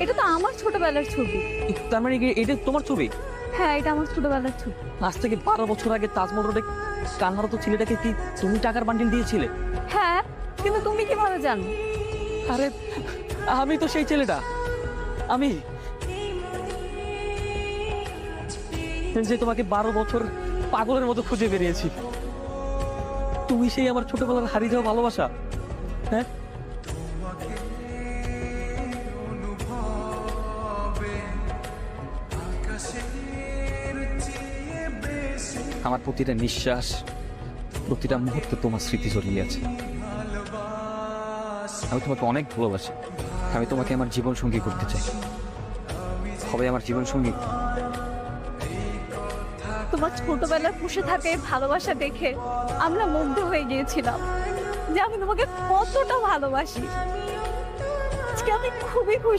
এটা তো আমার ছোটবেলার ছবি। তার মানে এটা তোমার ছবি? হ্যাঁ, এটা আমার ছোটবেলার ছবি। আজ থেকে 12 বছর আগে তাজমহল রোডে কান্নারত ছেলেটাকে কি তুমি টাকার বান্ডিল দিয়েছিলে? হ্যাঁ, কিন্তু তুমি কিভাবে জানো? আরে আমি তো সেই ছেলেটা, আমি যে তোমাকে 12 বছর পাগলের মতো খুঁজে বেরিয়েছি। তুমি সেই আমার ছোটবেলার হারিয়ে যাওয়া ভালোবাসা। হ্যাঁ, আমার প্রতিটা নিঃশ্বাস, প্রতিটা মুহূর্তে তোমার স্মৃতি জড়িয়ে আছে। আমি তোমাকে অনেক ভালোবাসি। আমি তোমাকে আমার জীবন সঙ্গী করতে চাই। হবে আমার জীবন সঙ্গী। তোমার ছোটবেলায় বসে থাকে এই ভালোবাসা দেখে আমরা মুগ্ধ হয়ে গিয়েছিলাম যে আমি তোমাকে কতটা ভালোবাসি। আজকে আমি খুবই খুশি।